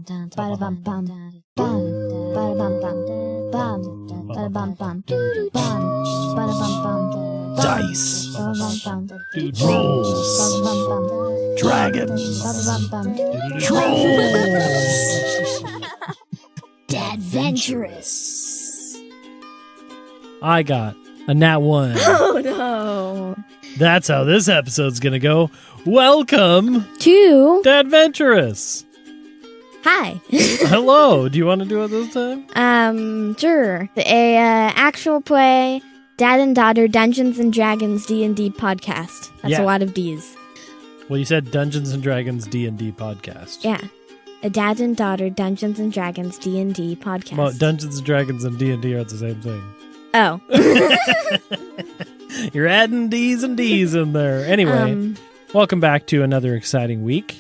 Dice. Rolls. Dragons. Trolls. Dadventurous. I got a nat 1. Oh no. That's how this episode's gonna go. Welcome to Dadventurous. Hi. Hello. Do you want to do it this time? Sure. A actual play Dad and Daughter Dungeons and Dragons D&D podcast. That's a lot of D's. Well, you said Dungeons and Dragons D&D podcast. Yeah. A Dad and Daughter Dungeons and Dragons D&D podcast. Well, Dungeons and Dragons and D&D are the same thing. Oh. You're adding D's and D's in there. Anyway, welcome back to another exciting week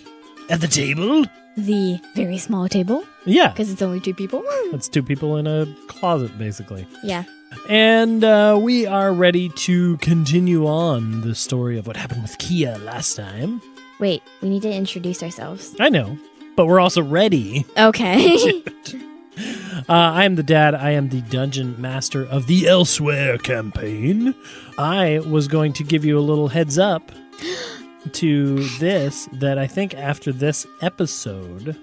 at the table. The very small table. Yeah. Because it's only 2 people. It's 2 people in a closet, basically. Yeah. And we are ready to continue on the story of what happened with Kia last time. Wait, we need to introduce ourselves. I know, but we're also ready. Okay. I am the dad. I am the dungeon master of the Elsewhere campaign. I was going to give you a little heads up to this, that I think after this episode,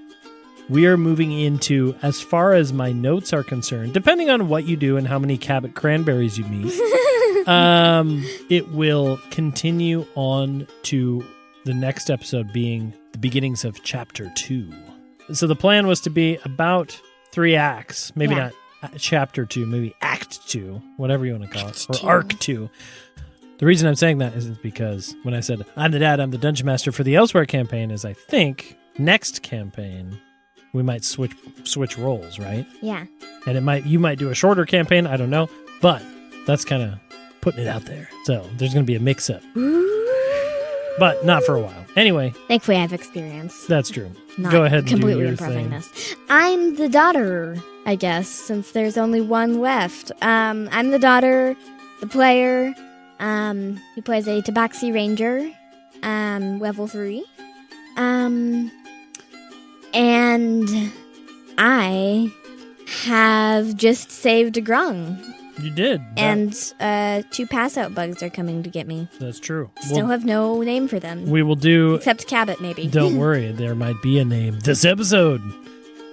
we are moving into, as far as my notes are concerned, depending on what you do and how many Cabot cranberries you meet, it will continue on to the next episode being the beginnings of Chapter 2. So the plan was to be about 3 acts, maybe not Chapter 2, maybe Act 2, whatever you want to call it, or Arc 2. The reason I'm saying that is because when I said, I'm the dad, I'm the dungeon master for the Elsewhere campaign, is I think next campaign we might switch roles, right? Yeah. And you might do a shorter campaign, I don't know, but that's kind of putting it out there. So there's going to be a mix-up. But not for a while. Anyway. Thankfully, I have experience. That's true. Not go ahead and completely do your improving thing. This. I'm the daughter, I guess, since there's only one left. I'm the daughter, the player, who plays a Tabaxi Ranger, level 3. And I have just saved a grung. You did. And 2 pass-out bugs are coming to get me. That's true. Still have no name for them. We will do... Except Cabot, maybe. Don't worry, there might be a name this episode.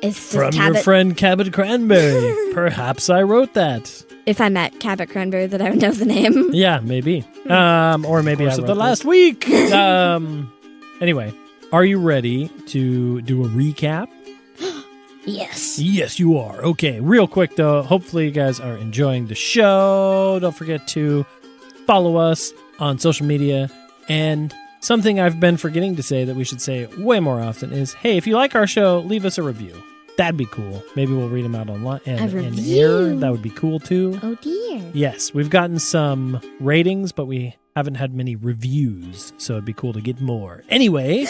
It's from Cabot. Your friend Cabot Cranberry. Perhaps I wrote that. If I met Cabot Cranberry, that I would know the name. Yeah, maybe. Or maybe I wrote the last week. Anyway, are you ready to do a recap? Yes. Yes, you are. Okay, real quick, though. Hopefully you guys are enjoying the show. Don't forget to follow us on social media. And something I've been forgetting to say that we should say way more often is, hey, if you like our show, leave us a review. That'd be cool. Maybe we'll read them out online and air. That would be cool, too. Oh, dear. Yes, we've gotten some ratings, but we haven't had many reviews, so it'd be cool to get more. Anyway,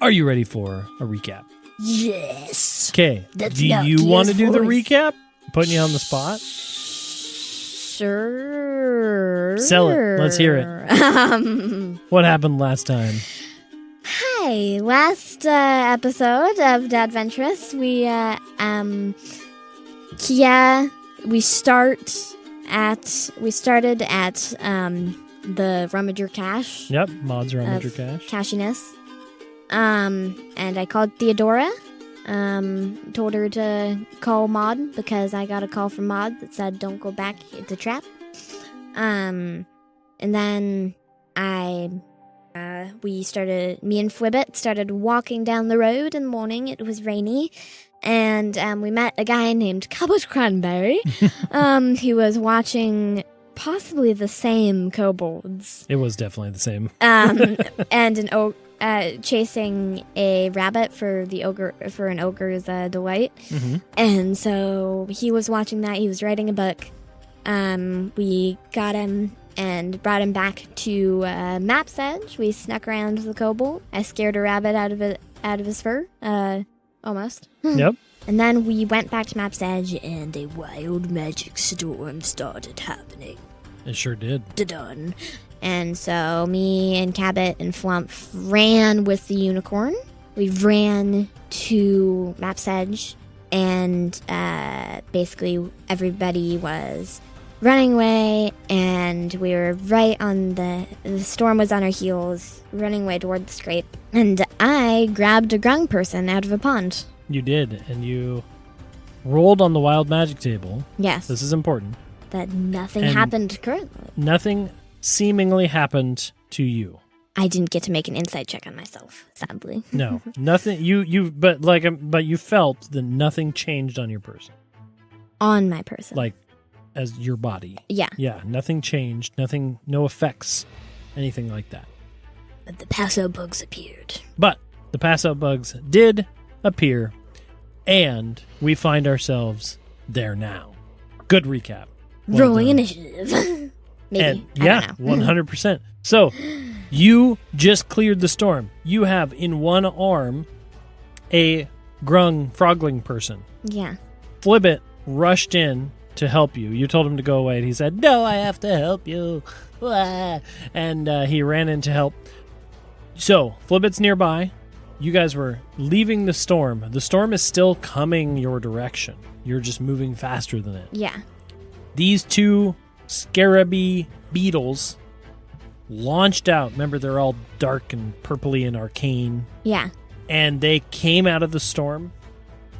are you ready for a recap? Yes. Okay. Do you want to do the recap? Putting you on the spot? Sure. Sell it. Let's hear it. What happened last time? Hi. Last episode of Dadventurous, we started at the Rummager Cache. Yep, Maud's Rummager Cache. Cashiness. And I called Theodora. Told her to call Maud because I got a call from Maud that said don't go back, it's a trap. And then me and Flibbit started walking down the road in the morning. It was rainy. And we met a guy named Cabot Cranberry. He was watching possibly the same kobolds. It was definitely the same. And chasing a rabbit for an ogre's delight. Mm-hmm. And so he was watching that. He was writing a book. We got him and brought him back to Map's Edge. We snuck around the kobold. I scared a rabbit out of his fur. Almost. Yep. And then we went back to Map's Edge, and a wild magic storm started happening. It sure did. Done. And so me and Cabot and Flump ran with the unicorn We ran to Map's Edge, and basically everybody was running away, and we were right on the storm was on our heels, running away toward the scrape. And I grabbed a grung person out of a pond. You did, and you rolled on the wild magic table. Yes. This is important. That nothing And happened currently. Nothing seemingly happened to you. I didn't get to make an insight check on myself, sadly. No, nothing. But you felt that nothing changed on your person, On my person. like as your body. Yeah. Yeah, nothing changed. Nothing, no effects, anything like that. But the passo bugs appeared. But the pass out bugs did appear, and we find ourselves there now. Good recap. Well Rolling done. initiative. Maybe. And I yeah, don't know. 100%. So you just cleared the storm. You have in one arm a grung frogling person. Yeah. Flibbit rushed in to help you. You told him to go away, and he said, "No, I have to help you." And he ran in to help. So Flibbit's nearby. You guys were leaving the storm. The storm is still coming your direction. You're just moving faster than it. Yeah. These two scaraby beetles launched out. Remember, they're all dark and purpley and arcane. Yeah. And they came out of the storm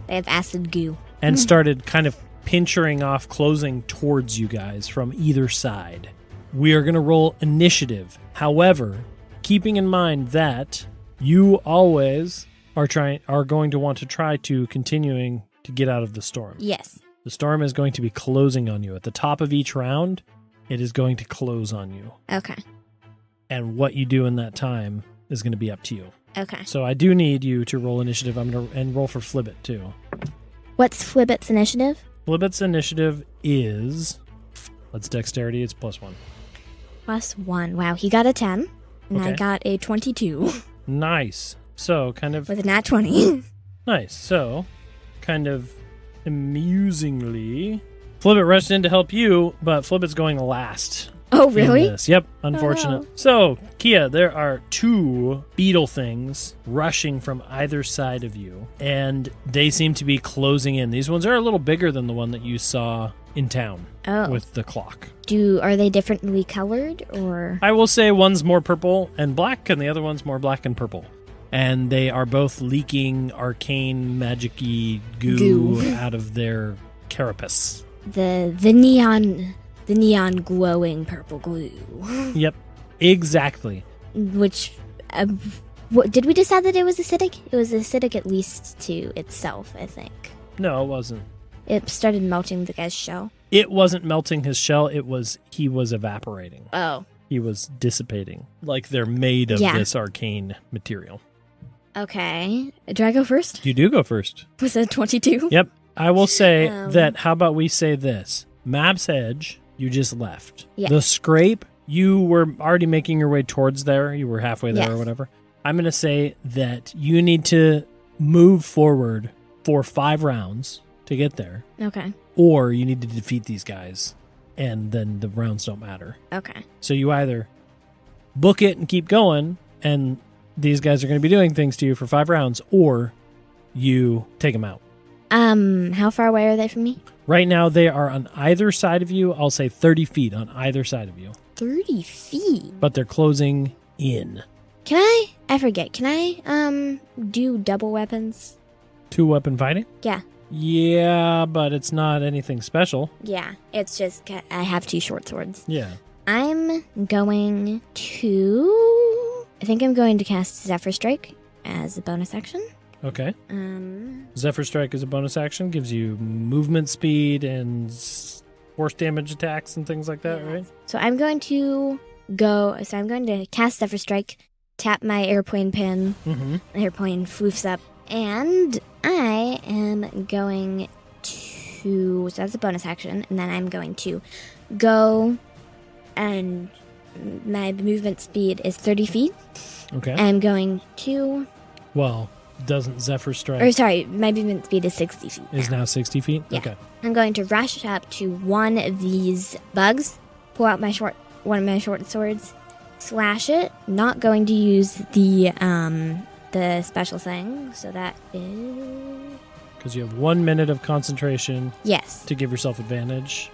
They have acid goo. and started kind of pinchering off, closing towards you guys from either side. We are going to roll initiative. However, keeping in mind that you always are going to want to try to continuing to get out of the storm. Yes. The storm is going to be closing on you. At the top of each round, it is going to close on you. Okay. And what you do in that time is going to be up to you. Okay. So I do need you to roll initiative. I'm going to roll for Flibbit too. What's Flibbit's initiative? Flibbit's initiative is, let's dexterity, it's +1. +1. Wow, he got a 10, and I Okay. got a 22 Nice. So kind of with a nat 20. nice. So kind of amusingly, Flibbit rushed in to help you, but Flibbit's going last. Oh, in really? this. Yep, unfortunate. Oh. So, Kia, there are two beetle things rushing from either side of you, and they seem to be closing in. These ones are a little bigger than the one that you saw in town Oh. with the clock. Are they differently colored, or? I will say one's more purple and black, and the other one's more black and purple. And they are both leaking arcane, magic-y goo out of their carapace. The neon glowing purple glue. Yep, exactly. Which, what, did we decide that it was acidic? It was acidic at least to itself, I think. No, it wasn't. It started melting the guy's shell. It wasn't melting his shell. He was evaporating. Oh. He was dissipating. Like they're made of Yeah. this arcane material. Okay. Do I go first? You do go first. Was it 22? Yep. I will say Um. that, how about we say this? Map's Edge, you just left. Yeah. The scrape, you were already making your way towards there. You were halfway there or Yes. whatever. I'm going to say that you need to move forward for 5 rounds to get there. Okay. Or you need to defeat these guys, and then the rounds don't matter. Okay. So you either book it and keep going, and these guys are going to be doing things to you for 5 rounds, or you take them out. How far away are they from me? Right now, they are on either side of you. I'll say 30 feet on either side of you, 30 feet. but they're closing in. I forget. Can I, do double weapons? 2-weapon fighting? Yeah. Yeah, but it's not anything special. Yeah. It's just, I have 2 short swords. Yeah. I'm going to... I think I'm going to cast Zephyr Strike as a bonus action. Okay. Zephyr Strike is a bonus action, gives you movement speed and force damage attacks and things like that, right? So I'm going to cast Zephyr Strike, tap my airplane pin, Mm-hmm. the airplane floofs up, and I am going to, so that's a bonus action, and then I'm going to go, and my movement speed is 30 feet. Okay. I'm going to, Well, doesn't Zephyr Strike or sorry, my movement speed is 60 feet. is now 60 feet? Yeah. Okay. I'm going to rush up to one of these bugs, pull out one of my short swords, slash it. Not going to use the the special thing. So that is... Because you have 1 minute of concentration Yes. to give yourself advantage.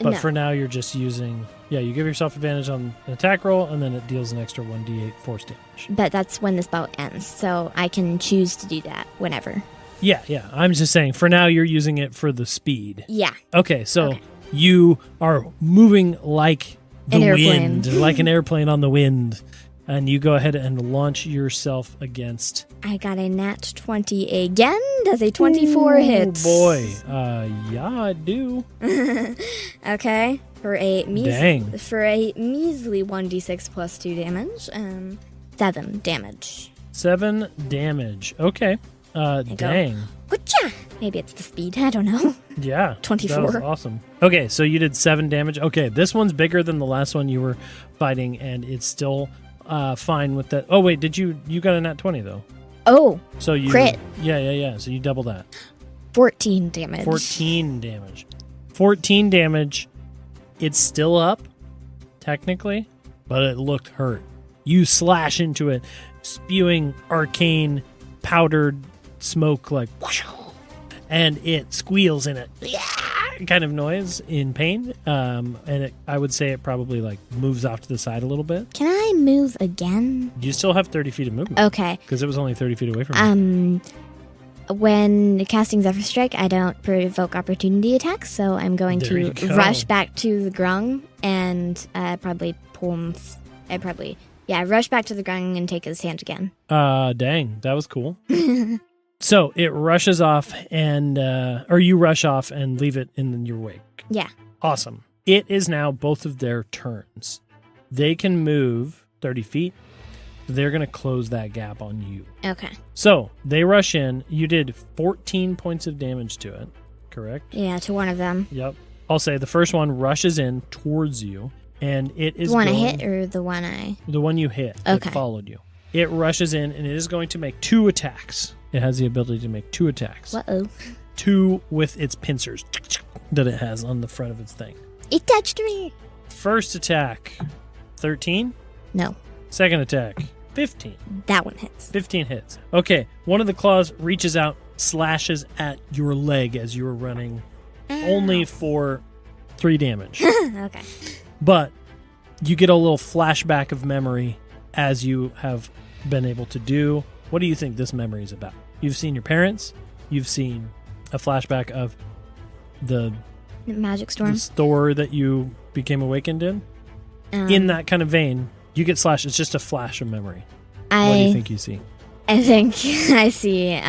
But No. for now, you're just using... Yeah, you give yourself advantage on an attack roll, and then it deals an extra 1d8 force damage. But that's when the spell ends. So I can choose to do that whenever. Yeah. I'm just saying, for now, you're using it for the speed. Yeah. Okay, so you are moving like the An airplane. wind, like an airplane on the wind. And you go ahead and launch yourself against... I got a nat 20 again. Does a 24 hit? Oh, boy. Yeah, I do. Okay. For a Dang. For a measly 1d6 plus 2 damage. 7 damage. 7 damage. Okay. Dang. Whatcha? Maybe it's the speed. I don't know. Yeah. 24. That was awesome. Okay, so you did 7 damage. Okay, this one's bigger than the last one you were fighting, and it's still fine with that. Oh, wait, you got a nat 20, though. Oh, So you crit. Yeah. So you double that. 14 damage. 14 damage. 14 damage. It's still up, technically, but it looked hurt. You slash into it, spewing arcane powdered smoke like whoosh, and it squeals in it kind of noise in pain. And I would say it probably like moves off to the side a little bit. Can I move again? You still have 30 feet of movement. Okay. Because it was only 30 feet away from you. When casting Zephyr Strike, I don't provoke opportunity attacks, so I'm going There you to go. rush back to the grung and probably pull him. Rush back to the grung and take his hand again. Dang, that was cool. So it rushes off or you rush off and leave it in your wake. Yeah. Awesome. It is now both of their turns. They can move 30 feet. They're going to close that gap on you. Okay. So they rush in. You did 14 points of damage to it, correct? Yeah, to one of them. Yep. I'll say the first one rushes in towards you, and it is The one I going- hit or the one I... The one you hit. Okay. It followed you. It rushes in, and it is going to make 2 attacks. It has the ability to make 2 attacks. Uh-oh. 2 with its pincers that it has on the front of its thing. It touched me. First attack, 13. No, Second attack, 15. that one hits. 15 hits. Okay, one of the claws reaches out, slashes at your leg as you were running, only for 3 damage. Okay. But you get a little flashback of memory as you have been able to do. What do you think this memory is about? You've seen your parents. You've seen a flashback of the Magic Storm. store that you became awakened in. In that kind of vein, you get slashed. It's just a flash of memory. What do you think you see? I think I see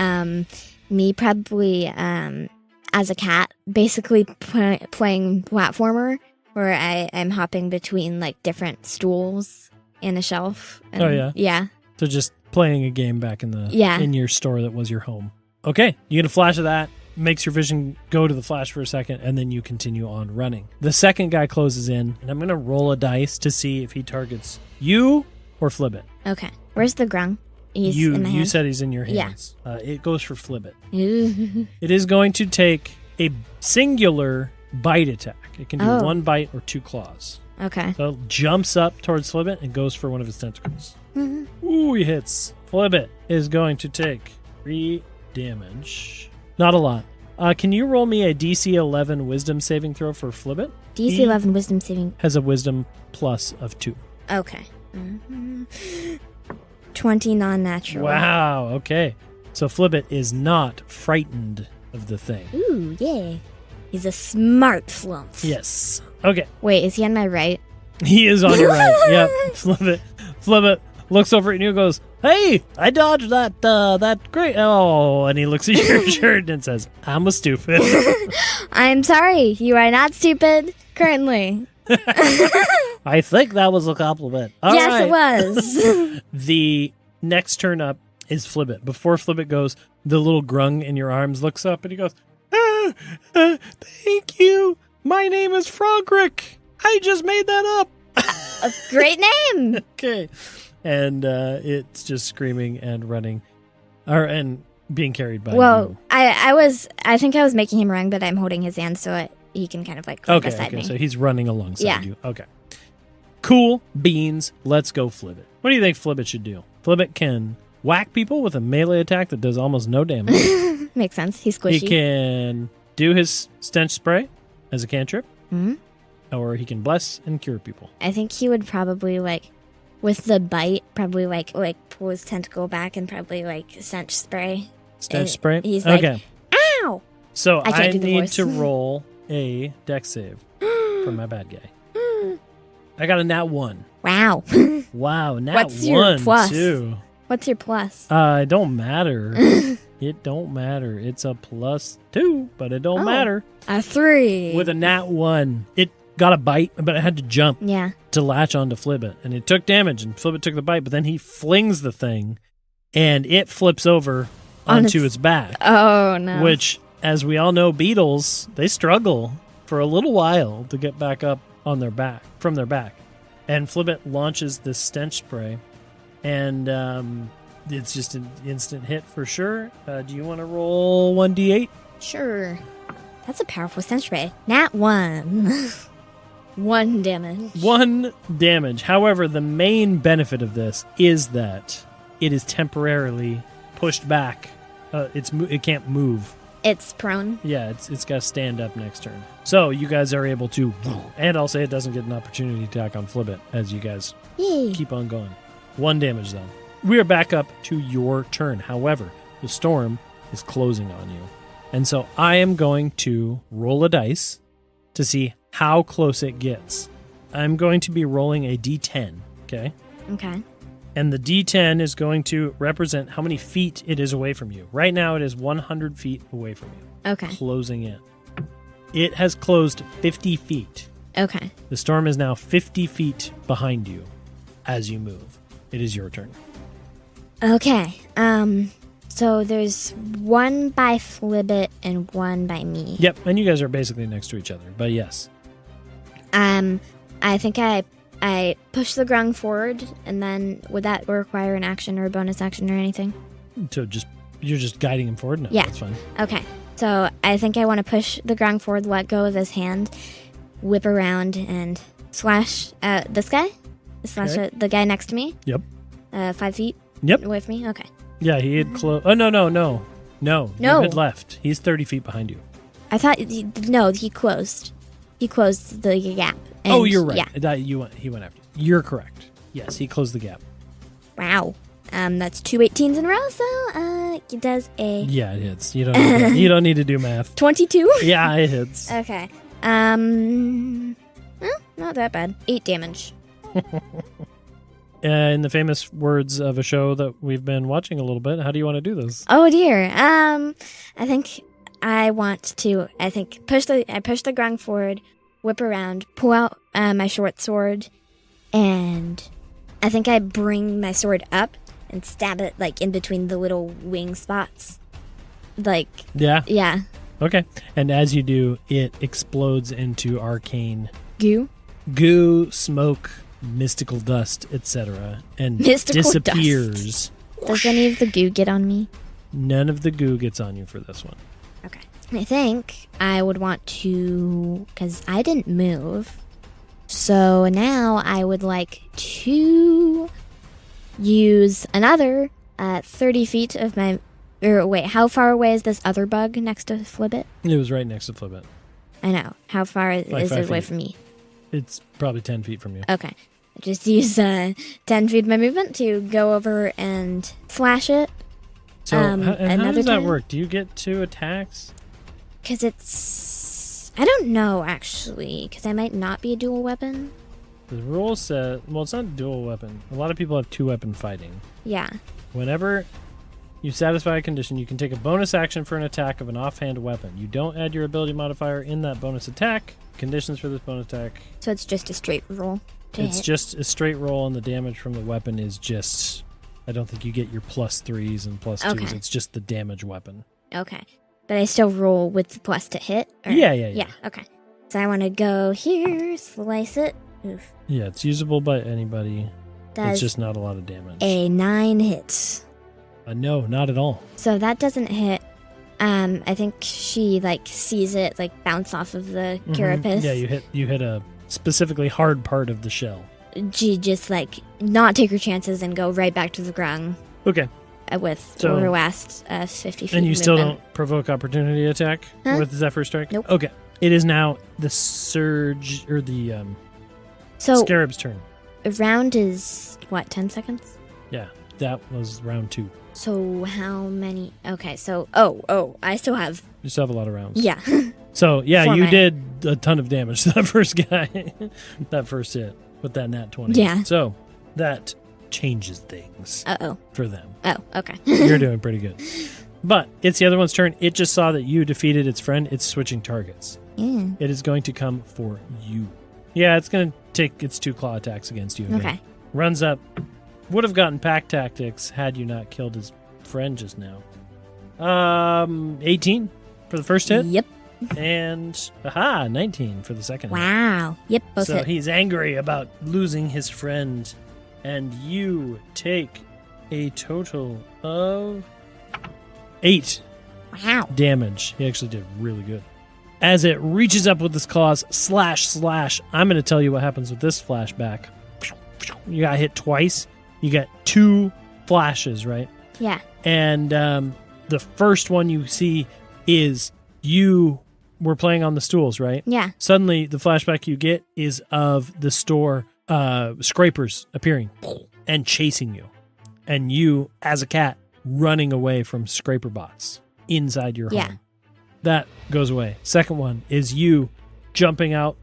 me probably as a cat, basically playing platformer, where I'm hopping between like different stools in a shelf. And, Oh, yeah? Yeah. So just playing a game back in in your store that was your home. Okay, you get a flash of that. Makes your vision go to the flash for a second, and then you continue on running. The second guy closes in, and I'm going to roll a dice to see if he targets you or Flibbit. Okay. Where's the grung? He's in my You hand. said he's in your Yeah. hands. It goes for Flibbit. Ooh. It is going to take a singular bite attack. It can do Oh. 1 bite or 2 claws. Okay. So it jumps up towards Flibbit and goes for one of his tentacles. Ooh, he hits. Flibbit is going to take 3 damage. Not a lot. Can you roll me a DC 11 wisdom saving throw for Flibbit? DC 11 wisdom saving. Has a wisdom plus of 2. Okay. 20 non-natural. Wow, okay. So Flibbit is not frightened of the thing. Ooh, yeah. He's a smart flump. Yes. Okay. Wait, is he on my right? He is on your right. Yep. Flibbit looks over at you and goes, "Hey, I dodged that great." Oh, and he looks at your shirt and says, "I'm a stupid." I'm sorry, you are not stupid currently. I think that was a compliment. All yes, right. it was. The next turn up is Flibbit. Before Flibbit goes, the little grung in your arms looks up and he goes, "Thank you. My name is Frogrick. I just made that up." A great name. Okay. And it's just screaming and running, and being carried by Well, you. I think I was making him run, but I'm holding his hand so he can kind of like climb beside me. So he's running alongside Yeah. you. Okay. Cool beans. Let's go Flibbit. What do you think Flibbit should do? Flibbit can whack people with a melee attack that does almost no damage. Makes sense. He's squishy. He can do his stench spray as a cantrip, or he can bless and cure people. I think he would probably with the bite, probably pull his tentacle back and probably stench spray. Stench spray? He's okay. Ow! So I can't do the need voice. to roll a dex save for my bad guy. I got a nat 1. Wow. Wow, nat What's 1 your plus? too. What's your plus? It don't matter. It don't matter. It's a +2, but it don't matter. A 3. With a nat 1, it got a bite, but it had to jump Yeah. to latch onto Flibbit, and it took damage, and Flibbit took the bite, but then he flings the thing, and it flips over onto its back. Oh, no. Which, as we all know, beetles, they struggle for a little while to get back up on their back, from their back. And Flibbit launches this stench spray, and it's just an instant hit for sure. Do you want to roll 1d8? Sure. That's a powerful stench spray. Nat 1. 1 damage. 1 damage. However, the main benefit of this is that it is temporarily pushed back. It can't move. It's prone. Yeah, it's got to stand up next turn. So you guys are able to, and I'll say it doesn't get an opportunity attack on Flibbit as you guys Yay. keep on going. 1 damage though. We are back up to your turn. However, the storm is closing on you. And so I am going to roll a dice to see how close it gets. I'm going to be rolling a d10, okay? Okay. And the d10 is going to represent how many feet it is away from you. Right now it is 100 feet away from you. Okay. Closing in. It has closed 50 feet. Okay. The storm is now 50 feet behind you as you move. It is your turn. Okay. So there's 1 by Flibbit and 1 by me. Yep, and you guys are basically next to each other, but yes. I think I push the grung forward, and then would that require an action or a bonus action or anything? So you're just guiding him forward? No, Yeah. That's fine. Okay. So I think I want to push the grung forward, let go of his hand, whip around, and slash this guy? Slash Okay. the guy next to me? Yep. 5 feet Yep. away from me? Okay. Yeah, he had closed. Oh, no. You had left. He's 30 feet behind you. I thought, he closed. He closed the gap. And, Oh, you're right. Yeah. He went after you. You're correct. Yes, he closed the gap. Wow. That's 2 18s in a row, so it does a Yeah, it hits. You don't need to do math. 22. Yeah, it hits. Okay. Not that bad. 8 damage. In the famous words of a show that we've been watching a little bit, how do you want to do this? Oh dear. I think I push the grung forward, whip around, pull out my short sword, and I think I bring my sword up and stab it in between the little wing spots. Yeah. Yeah. Okay. And as you do, it explodes into arcane Goo, smoke, mystical dust, etc., and Mystical disappears. Does any of the goo get on me? None of the goo gets on you for this one. Okay. I think I would want to, because I didn't move, so now I would like to use another 30 feet of my... wait, how far away is this other bug next to Flibbit? It was right next to Flibbit. I know. How far is 5 it away feet. from me? It's probably 10 feet from you. Okay. I just use 10 feet of my movement to go over and slash it. So, how does that time? work? Do you get 2 attacks? Because it's... I don't know, actually, because I might not be a dual weapon. The rule says... Well, it's not a dual weapon. A lot of people have 2-weapon fighting. Yeah. Whenever you satisfy a condition, you can take a bonus action for an attack of an offhand weapon. You don't add your ability modifier in that bonus attack. Conditions for this bonus attack... So it's just a straight roll to It's hit. just a straight roll, and the damage from the weapon is just... I don't think you get your +3s and +2s. Okay. It's just the damage weapon. Okay. But I still roll with the plus to hit? Or... Yeah. Yeah, okay. So I want to go here, slice it. Oof. Yeah, it's usable by anybody. Does It's just not a lot of damage. a 9 hit. No, not at all. So that doesn't hit. I think she sees it bounce off of the carapace. Yeah, you hit a specifically hard part of the shell. She just not take her chances and go right back to the grung. Okay. with So- her last 50 feet. And you still movement. don't provoke opportunity attack Huh? with Zephyr Strike? Nope. Okay. It is now the Surge, or the So Scarab's turn. a round is, what, 10 seconds? Yeah, that was round 2. So how many? Okay, so, oh, I still have, You still have a lot of rounds. yeah. So, yeah, For you my- did a ton of damage to that first guy. That first hit with that nat 20. Yeah. So, that changes things Uh-oh. for them. Oh, okay. You're doing pretty good. But it's the other one's turn. It just saw that you defeated its friend. It's switching targets. Yeah. It is going to come for you. Yeah, it's going to take its 2 claw attacks against you. Again. Okay. Runs up. Would have gotten pack tactics had you not killed his friend just now. 18 for the first hit. Yep. And, 19 for the second hit. Wow. Yep, both So hit. he's angry about losing his friend. And you take a total of 8 Wow. damage. He actually did really good. As it reaches up with its claws, slash. I'm going to tell you what happens with this flashback. You got hit twice. You got 2 flashes, right? Yeah. And the first one you see is you were playing on the stools, right? Yeah. Suddenly, the flashback you get is of the store scrapers appearing and chasing you. And you, as a cat, running away from scraper bots inside your Yeah. home. That goes away. Second one is you jumping out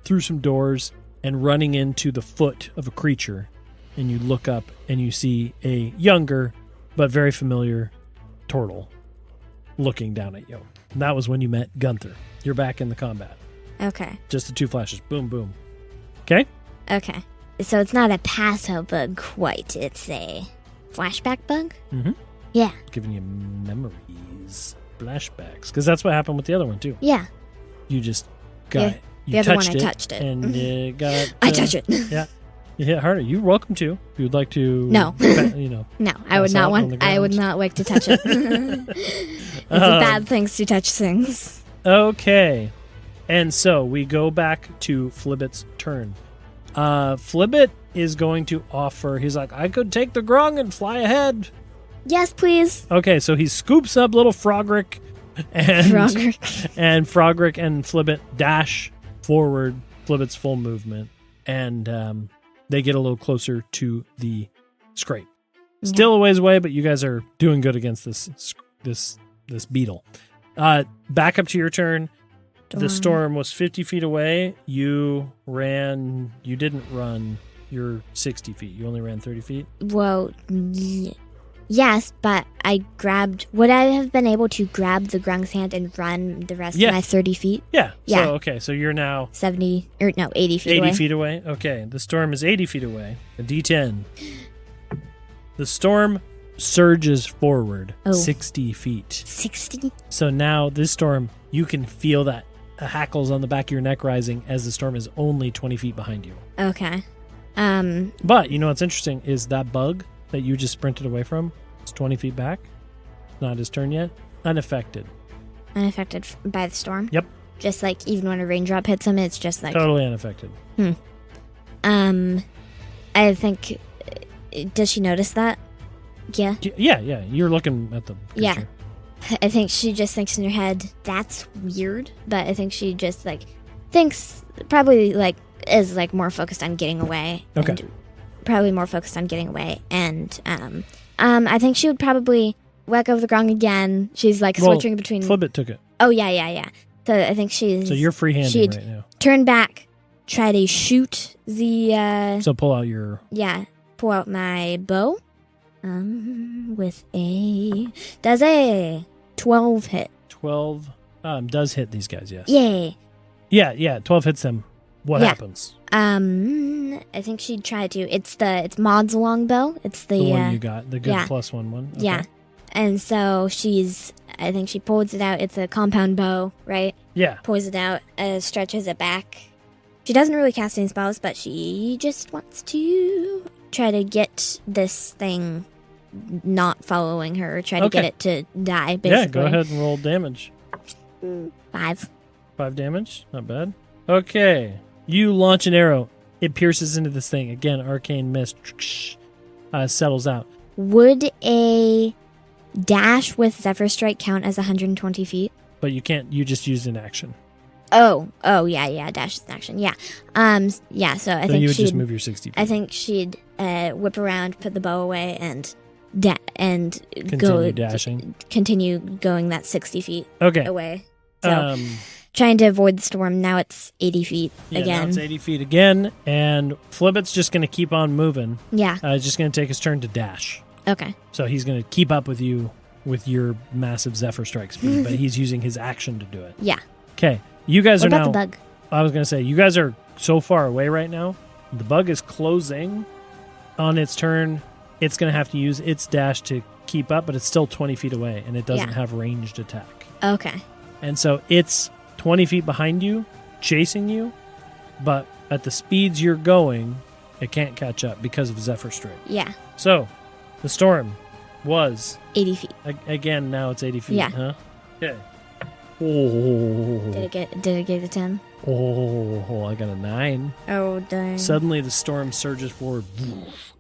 through some doors and running into the foot of a creature. And you look up and you see a younger but very familiar turtle looking down at you. And that was when you met Gunther. You're back in the combat. Okay. Just the 2 flashes. Boom, boom. Okay? Okay. So it's not a passo bug quite. It's a flashback bug? Mm-hmm. Yeah. Giving you memories, flashbacks. Because that's what happened with the other one, too. Yeah. You just got Yeah, it. You the other one touched I it. touched it. And it got... I touch it. Yeah. You hit harder. You're welcome to. If you would like to... No. You know. No, I would Pass not out on want. the I would ground. not like to touch it. It's a bad things to touch things. Okay. And so we go back to Flibbit's turn. Flibbit is going to offer... He's like, I could take the grung and fly ahead. Yes, please. Okay, so he scoops up little Frogric and Frogger. and Frogric and Flibbit dash forward, Flibbit's full movement, and they get a little closer to the scrape. Still a ways away, but you guys are doing good against this beetle. Back up to your turn. The storm was 50 feet away. You ran. You didn't run. You're 60 feet. You only ran 30 feet. Well, yes, but I grabbed. Would I have been able to grab the grung's hand and run the rest Yeah. of my 30 feet? Yeah. Yeah. So, okay. So you're now 70 or no, 80 feet 80 away. feet away. Okay. The storm is 80 feet away. A D10. The storm surges forward 60 feet. 60. So now this storm, you can feel that hackles on the back of your neck rising as the storm is only 20 feet behind you. Okay. But you know what's interesting is that bug that you just sprinted away from is 20 feet back. Not his turn yet. Unaffected. Unaffected by the storm. Yep. Just like even when a raindrop hits him, it's just like. Totally unaffected. I think. Does she notice that? Yeah. Yeah. You're looking at the Yeah. creature. I think she just thinks in her head, that's weird. But I think she just like thinks probably like is like more focused on getting away. Okay. And probably more focused on getting away. And I think she would probably let go of the grung again. She's like Well, switching between. Flibbit took it. Oh yeah. So I think she's. So you're freehanding she'd right now. turn back, try to shoot the. So pull out your... Yeah, pull out my bow. With a does a 12 hit. 12 does hit these guys, yes. Yay. Yeah, 12 hits them. What Yeah. happens? I think she'd try to. It's Maud's longbow. It's the The one you got, the good yeah. +1 Okay. Yeah. And so I think she pulls it out. It's a compound bow, right? Yeah. Pulls it out, stretches it back. She doesn't really cast any spells, but she just wants to try to get this thing not following her, try to get it to die, basically. Yeah, go ahead and roll damage. 5. 5 damage, not bad. Okay, you launch an arrow. It pierces into this thing. Again, arcane mist settles out. Would a dash with Zephyr Strike count as 120 feet? But you can't. You just used an action. Oh, yeah. Dash is an action. Yeah. Yeah. So I think you would she'd just move your 60 feet. I think she'd whip around, put the bow away, and Continue dashing. Continue going that 60 feet Okay. away. So trying to avoid the storm. Now it's 80 feet Yeah, again. now it's 80 feet again, and Flibbit's just going to keep on moving. Yeah. He's just going to take his turn to dash. Okay. So he's going to keep up with you with your massive Zephyr Strike speed, but he's using his action to do it. Yeah. Okay. You guys What are about now... the bug? I was going to say, you guys are so far away right now. The bug is closing on its turn. It's going to have to use its dash to keep up, but it's still 20 feet away, and it doesn't have ranged attack. Okay. And so it's 20 feet behind you, chasing you, but at the speeds you're going, it can't catch up because of Zephyr Strike. Yeah. So, the storm was... 80 feet. Again, now it's 80 feet, Yeah. huh? Okay. Oh. Did it get a 10? Oh, I got a 9. Oh, dang. Suddenly the storm surges forward,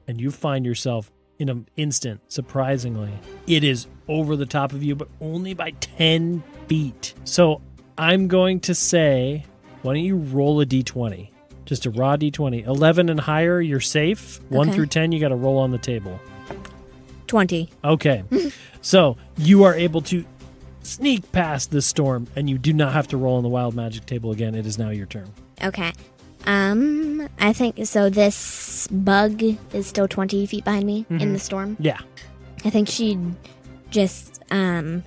and you find yourself in an instant, surprisingly. It is over the top of you, but only by 10 feet. So I'm going to say, why don't you roll a d20? Just a raw d20. 11 and higher, you're safe. 1 Okay. through 10, you got to roll on the table. 20. Okay. So you are able to sneak past this storm, and you do not have to roll on the wild magic table again. It is now your turn. Okay. I think so. This bug is still 20 feet behind me in the storm. Yeah. I think she'd just, could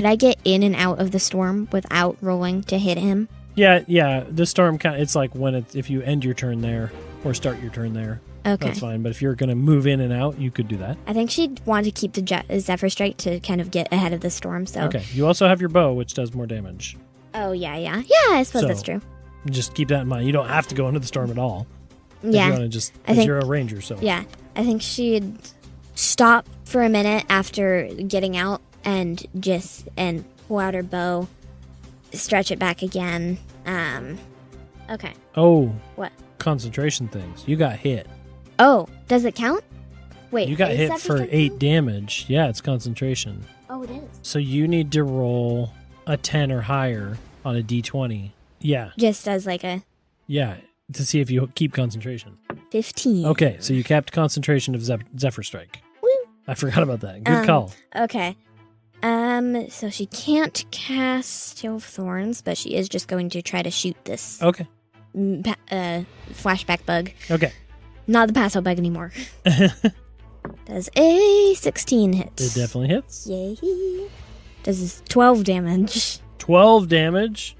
I get in and out of the storm without rolling to hit him? Yeah. The storm it's like if you end your turn there or start your turn there. Okay. That's fine. But if you're going to move in and out, you could do that. I think she'd want to keep the Zephyr Strike to kind of get ahead of the storm. So. Okay. You also have your bow, which does more damage. Oh, yeah. Yeah, I suppose So, that's true. Just keep that in mind. You don't have to go into the storm at all. Yeah. You want to just, because you're a ranger, so. Yeah. I think she'd stop for a minute after getting out and pull out her bow, stretch it back again. Okay. Oh. What? Concentration things. You got hit. Oh, does it count? Wait. You got is hit Zephyr for Strike 8 count? damage. Yeah, it's concentration. Oh, it is. So you need to roll a 10 or higher on a d20. Yeah. Just as like a Yeah. To see if you keep concentration. 15. Okay, so you kept concentration of Zephyr Strike. Woo. I forgot about that. Good call. Okay. So she can't cast Tail of Thorns, but she is just going to try to shoot this Okay. flashback bug. Okay. Not the Paso bug anymore. Does a 16 hit? It definitely hits. Yay. Does 12 damage. 12 damage.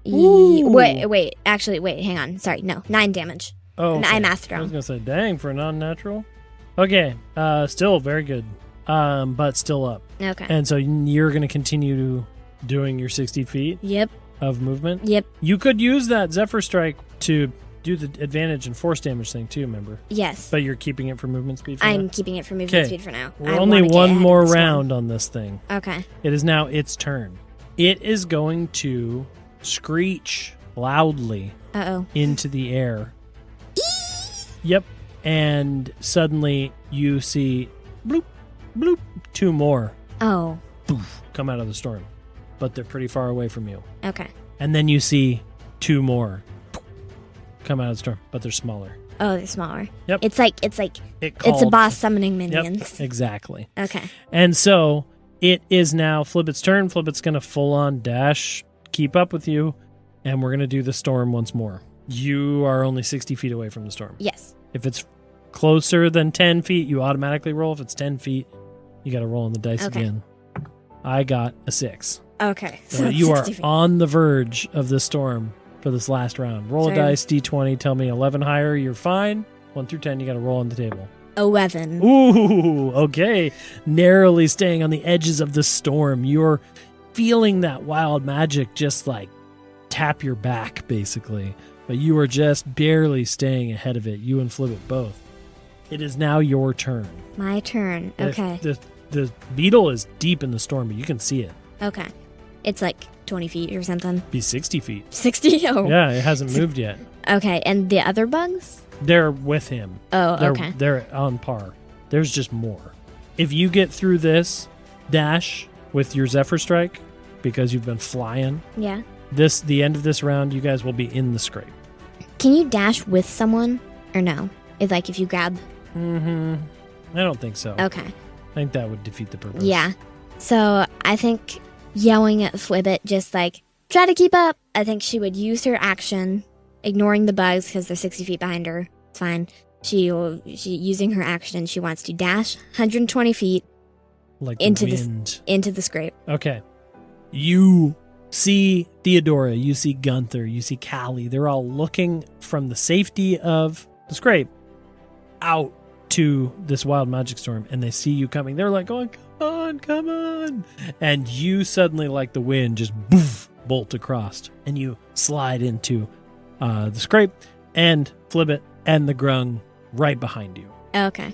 Ooh. Wait. Actually, hang on. Sorry, no. 9 damage. Oh, okay. I mathed I was wrong. going to say, dang, for a non-natural. Okay. Still very good. But still up. Okay. And so you're going to continue doing your 60 feet Yep. of movement. Yep. You could use that Zephyr Strike to do the advantage and force damage thing too, remember? Yes. But you're keeping it for movement speed for I'm now? keeping it for movement 'Kay. speed for now. We're I only wanna get one ahead of more the storm. round on this thing. Okay. It is now its turn. It is going to screech loudly Uh-oh. into the air. Yep. And suddenly you see bloop, bloop, 2 more Oh. poof, come out of the storm. But they're pretty far away from you. Okay. And then you see 2 more poof, come out of the storm, but they're smaller. Oh, they're smaller. Yep. It's a called- boss summoning Yep, minions. exactly. Okay. And so it is now Flibbit's turn. Flibbit's going to full on dash, keep up with you, and we're going to do the storm once more. You are only 60 feet away from the storm. Yes. If it's closer than 10 feet, you automatically roll. If it's 10 feet, you got to roll on the dice Okay. again. I got a 6. Okay. So you are 60 feet. on the verge of the storm for this last round. Roll a Sure. dice, d20, tell me 11 higher, you're fine. 1 through 10, you got to roll on the table. 11. Ooh, okay. Narrowly staying on the edges of the storm. You're feeling that wild magic just like tap your back, basically. But you are just barely staying ahead of it, you and Flibbit both. It is now your turn. My turn. Okay. The beetle is deep in the storm, but you can see it. Okay. It's like 20 feet or something. Be 60 feet. 60? Oh. Yeah, it hasn't moved yet. Okay. And the other bugs? They're with him. Oh, okay. They're on par. There's just more. if you get through this dash with your Zephyr Strike, because you've been flying, Yeah. the end of this round, you guys will be in the scrape. Can you dash with someone or no? It's like if you grab. I don't think so. Okay. I think that would defeat the purpose. Yeah. So I think yelling at Flibbit, just like, try to keep up. I think she would use her action, ignoring the bugs because they're 60 feet behind her. It's fine. She using her action, she wants to dash 120 feet Like into the wind. into the scrape. Okay. You see Theodora, you see Gunther, you see Callie. They're all looking from the safety of the scrape out to this wild magic storm, and they see you coming. They're like going, come on. And you suddenly, like the wind, just boof, bolt across, and you slide into the scrape, and Flibbit and the Grung right behind you. Okay.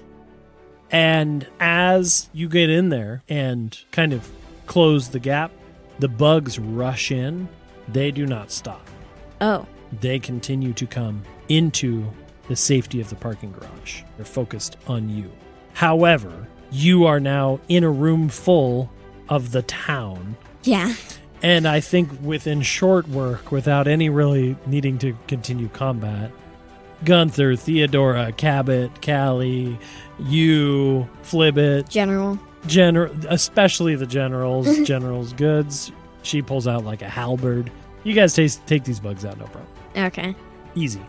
And as you get in there and kind of close the gap, the bugs rush in. They do not stop. Oh. They continue to come into the safety of the parking garage. They're focused on you. However, you are now in a room full of the town. Yeah. And I think within short work, without any really needing to continue combat, Gunther, Theodora, Cabot, Callie, you, Flibbit, especially the generals, General's Goods. She pulls out like a halberd. You guys take these bugs out, no problem. Okay. Easy.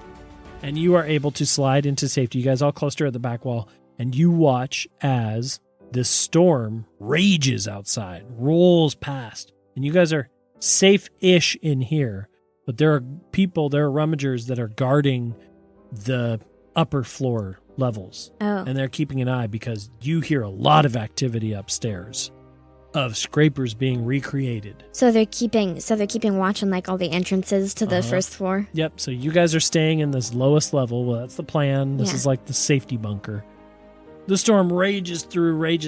And you are able to slide into safety. You guys all cluster at the back wall, and you watch as this storm rages outside, rolls past, and you guys are safe-ish in here, but there are rummagers that are guarding the upper floor levels. Oh. And they're keeping an eye because you hear a lot of activity upstairs of scrapers being recreated. So they're keeping watch on like all the entrances to the first floor. Yep. So you guys are staying in this lowest level. Well, that's the plan. This is like the safety bunker. The storm rages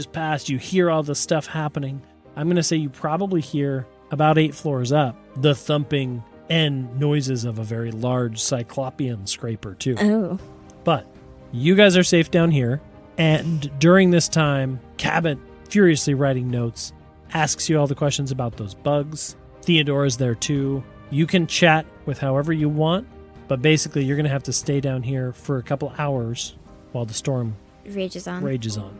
past. You hear all the stuff happening. I'm going to say you probably hear about 8 floors up the thumping and noises of a very large cyclopean scraper too. Oh. But you guys are safe down here. And during this time, Cabot, furiously writing notes, asks you all the questions about those bugs. Theodora's there too. You can chat with however you want, but basically you're going to have to stay down here for a couple hours while the storm rages on.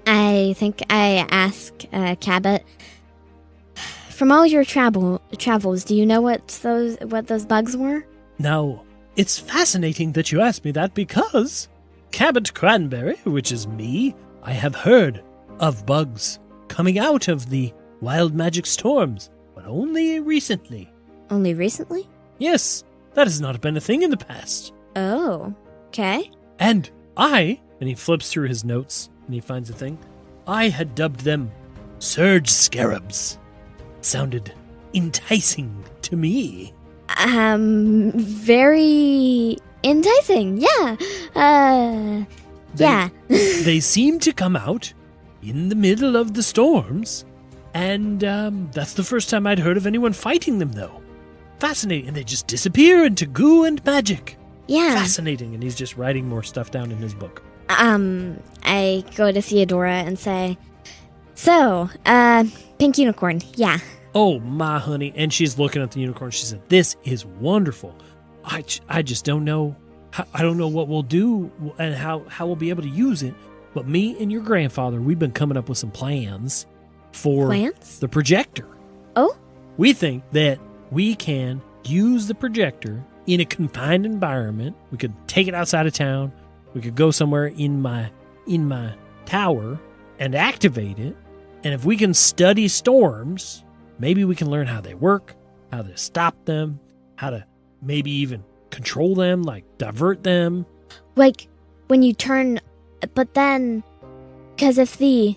I think I ask Cabot, from all your travels, do you know what those bugs were? Now, it's fascinating that you asked me that because Cabot Cranberry, which is me, I have heard of bugs coming out of the wild magic storms, but only recently. Only recently? Yes, that has not been a thing in the past. Oh, okay. And he flips through his notes and he finds a thing. I had dubbed them Surge Scarabs. Sounded enticing to me. Very enticing, yeah. Yeah. They seem to come out in the middle of the storms, and that's the first time I'd heard of anyone fighting them, though. Fascinating. And they just disappear into goo and magic. Yeah. Fascinating. And he's just writing more stuff down in his book. I go to Theodora and say, so, pink unicorn, yeah. Oh, my honey. And she's looking at the unicorn. She said, this is wonderful. I just don't know. I don't know what we'll do and how we'll be able to use it. But me and your grandfather, we've been coming up with some plans for the projector. Oh? We think that we can use the projector in a confined environment. We could take it outside of town. We could go somewhere in my tower and activate it. And if we can study storms, maybe we can learn how they work, how to stop them, how to maybe even control them, like divert them. Like when you turn, but then, because if the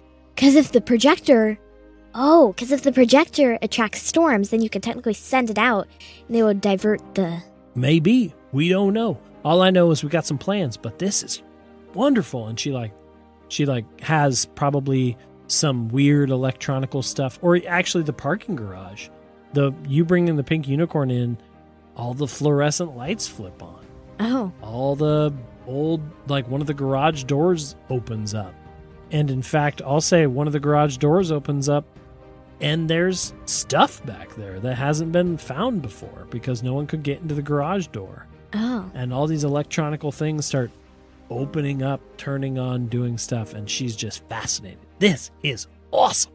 projector attracts storms, then you can technically send it out and they will divert the... Maybe. We don't know. All I know is we got some plans, but this is wonderful. And she has probably some weird electronical stuff, or actually the parking garage. You bringing the pink unicorn in, all the fluorescent lights flip on. Oh. All the old, like one of the garage doors opens up. And in fact, I'll say one of the garage doors opens up and there's stuff back there that hasn't been found before because no one could get into the garage door. Oh. And all these electronical things start opening up, turning on, doing stuff, and she's just fascinated. This is awesome.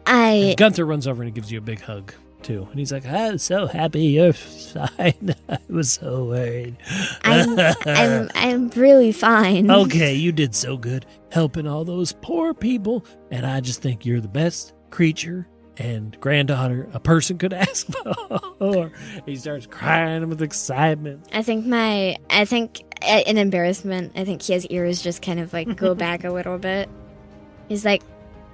And Gunther runs over and he gives you a big hug, too. And he's like, I'm so happy you're fine. I was so worried. I'm really fine. Okay, you did so good helping all those poor people, and I just think you're the best creature and granddaughter a person could ask for. He starts crying with excitement. I think in embarrassment, I think his ears just kind of like go back a little bit. He's like,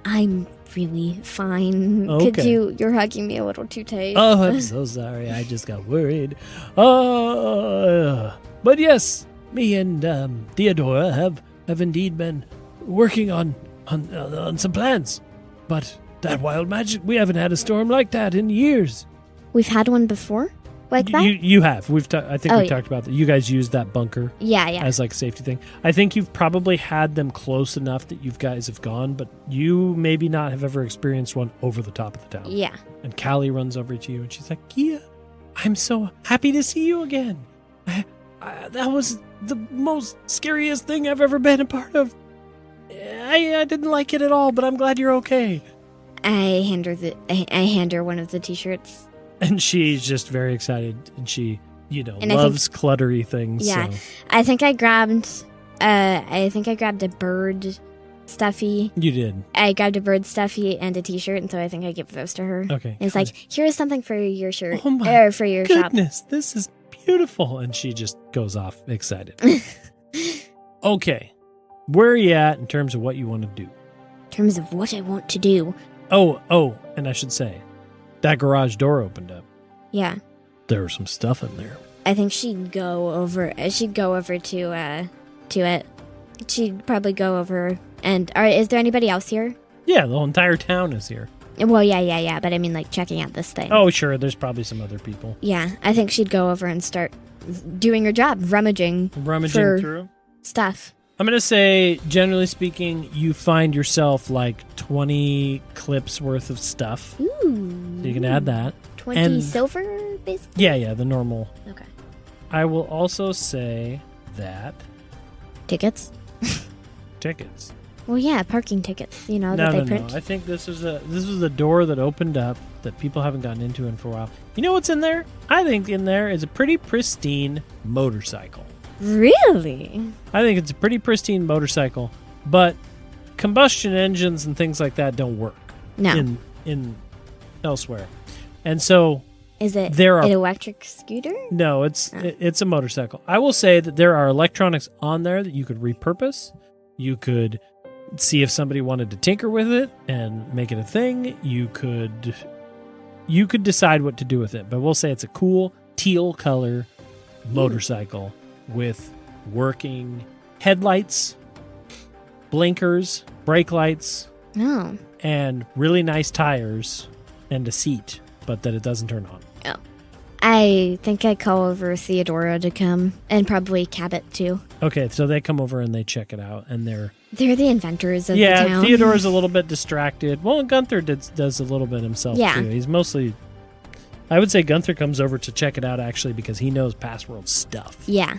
I'm really fine. Okay. You're hugging me a little too tight. Oh, I'm so sorry. I just got worried. But yes, me and Theodora have indeed been working on some plans. But that wild magic, we haven't had a storm like that in years. We've had one before? Like that? You have. I think we talked about that. You guys used that bunker as like a safety thing. I think you've probably had them close enough that you guys have gone, but you maybe not have ever experienced one over the top of the town. Yeah. And Callie runs over to you and she's like, Kia, I'm so happy to see you again. That was the most scariest thing I've ever been a part of. I didn't like it at all, but I'm glad you're okay. I hand her one of the t-shirts. And she's just very excited, and she, loves cluttery things. Yeah, so. I think I grabbed a bird stuffy. You did. I grabbed a bird stuffy and a t-shirt, and so I think I give those to her. Okay. And it's like, here's something for your shirt. Oh my for your shop. goodness, this is beautiful. And she just goes off excited. Okay. Where are you at in terms of what you want to do? In terms of what I want to do. Oh, and I should say, that garage door opened up. Yeah. There was some stuff in there. I think she'd go over to it. She'd probably go over and is there anybody else here? Yeah, the whole entire town is here. Well, yeah, but I mean like checking out this thing. Oh, sure, there's probably some other people. Yeah, I think she'd go over and start doing her job, rummaging through stuff. I'm going to say, generally speaking, you find yourself like 20 clips worth of stuff. Ooh. So you can add that. 20 silver, basically? Yeah, the normal. Okay. I will also say that... Tickets? Tickets. Well, yeah, parking tickets, that they print. No. I think this was a door that opened up that people haven't gotten into in for a while. You know what's in there? I think in there is a pretty pristine motorcycle. Really? I think it's a pretty pristine motorcycle, but combustion engines and things like that don't work. No. In elsewhere. And so is it an electric scooter? No, it's a motorcycle. I will say that there are electronics on there that you could repurpose. You could see if somebody wanted to tinker with it and make it a thing. You could decide what to do with it, but we'll say it's a cool teal color motorcycle with working headlights, blinkers, brake lights, and really nice tires and a seat, but that it doesn't turn on. Oh. I think I call over Theodora to come, and probably Cabot too. Okay, so they come over and they check it out, and they're the inventors of the town. Yeah, Theodora's a little bit distracted. Well, and Gunther does a little bit himself too. He's mostly... I would say Gunther comes over to check it out, actually, because he knows past world stuff. Yeah.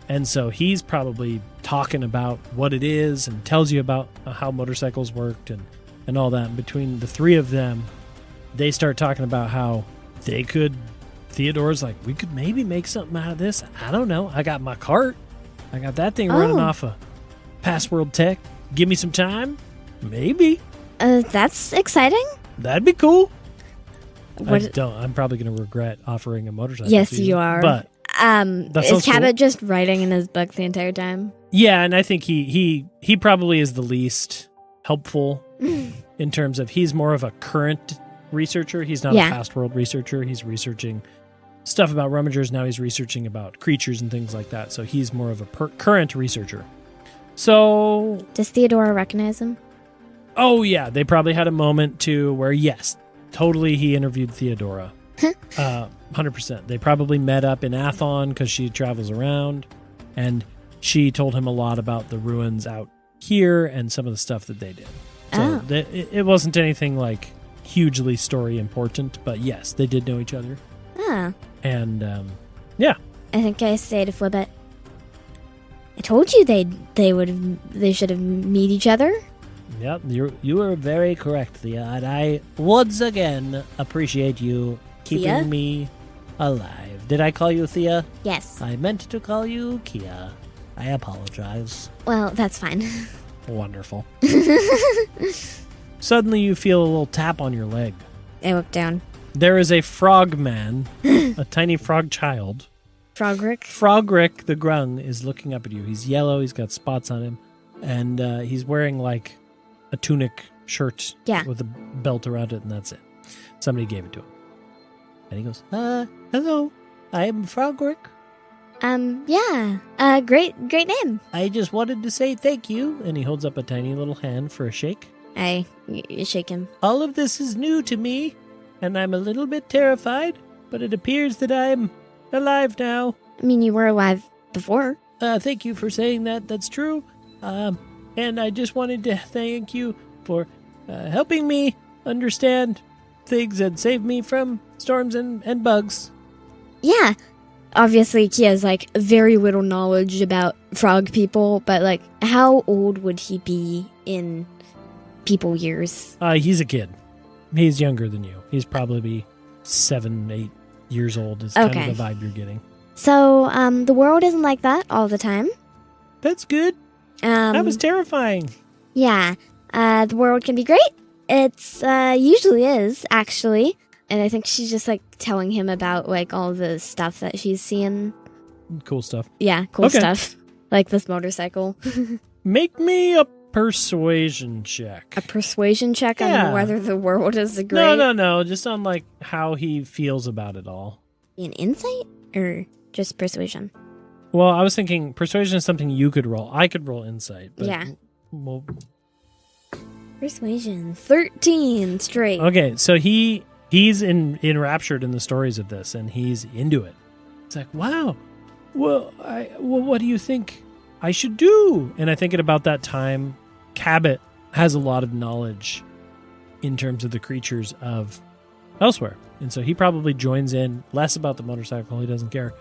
And so he's probably talking about what it is and tells you about how motorcycles worked and all that. And between the three of them, they start talking about how they could... Theodora's like, we could maybe make something out of this. I don't know. I got my cart. I got that thing running off of past world tech. Give me some time. Maybe. That's exciting. That'd be cool. What? I'm probably going to regret offering a motorcycle. Yes, to you are. But is Cabot just writing in his book the entire time? Yeah, and I think he probably is the least helpful in terms of he's more of a current researcher. He's not a past world researcher. He's researching stuff about rummagers. Now he's researching about creatures and things like that. So he's more of a current researcher. So does Theodora recognize him? Oh yeah, they probably had a moment too where yes, totally he interviewed Theodora. 100%. They probably met up in Athon because she travels around, and she told him a lot about the ruins out here and some of the stuff that they did. So Oh. it wasn't anything like hugely story important, but yes, they did know each other. Oh. And yeah. I think I stayed for a bit. I told you they should have meet each other. Yep, you were very correct, Thea, and I once again appreciate you keeping Thea? me alive. Did I call you Thea? Yes. I meant to call you Kia. I apologize. Well, that's fine. Wonderful. Suddenly you feel a little tap on your leg. I look down. There is a frog man, a tiny frog child. Frogrick. Frogrick the Grung is looking up at you. He's yellow, he's got spots on him, and he's wearing like a tunic shirt with a belt around it, and that's it. Somebody gave it to him. And he goes, hello, I'm Frogrick. Yeah. Great name. I just wanted to say thank you. And he holds up a tiny little hand for a shake. I shake him. All of this is new to me, and I'm a little bit terrified, but it appears that I'm alive now. I mean, you were alive before. Thank you for saying that. That's true. And I just wanted to thank you for helping me understand things and save me from storms and bugs. Yeah. Obviously, he has, like, very little knowledge about frog people, but, like, how old would he be in people years? He's a kid. He's younger than you. He's probably 7, 8 years old is kind of the vibe you're getting. So, the world isn't like that all the time. That's good. That was terrifying. Yeah. The world can be great. It's, usually is, actually. And I think she's just, like, telling him about, like, all the stuff that she's seeing. Cool stuff. Yeah, cool stuff. Like this motorcycle. Make me a persuasion check. A persuasion check on whether the world is great? No. Just on, like, how he feels about it all. An insight? Or just persuasion? Well, I was thinking persuasion is something you could roll. I could roll insight. But yeah. Well, persuasion. 13 straight. Okay, so he's enraptured in the stories of this, and he's into it. It's like, wow. Well, what do you think I should do? And I think at about that time, Cabot has a lot of knowledge in terms of the creatures of elsewhere. And so he probably joins in less about the motorcycle. He doesn't care.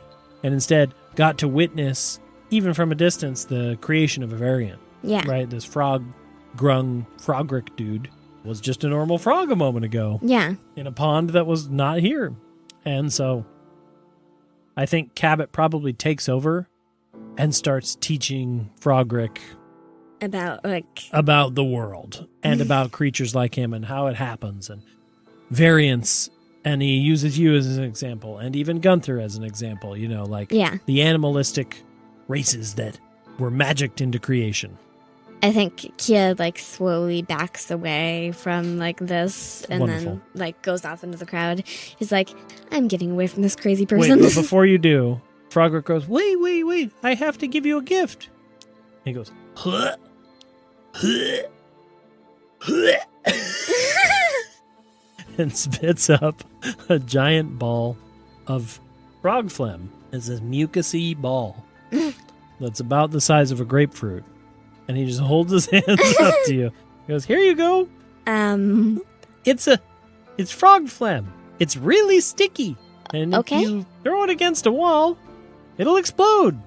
And instead got to witness, even from a distance, the creation of a variant. Yeah. Right? This Frogrick dude was just a normal frog a moment ago. Yeah. In a pond that was not here. And so I think Cabot probably takes over and starts teaching Frogrick about the world and about creatures like him and how it happens and variants. And he uses you as an example and even Gunther as an example, the animalistic races that were magicked into creation. I think Kia, slowly backs away from, this and Wonderful. then, goes off into the crowd. He's like, I'm getting away from this crazy person. Wait, but before you do, Frogrick goes, wait, I have to give you a gift. He goes, huh? And spits up a giant ball of frog phlegm. It's this mucousy ball that's about the size of a grapefruit. And he just holds his hands up to you. He goes, here you go. It's frog phlegm. It's really sticky. And if you throw it against a wall, it'll explode.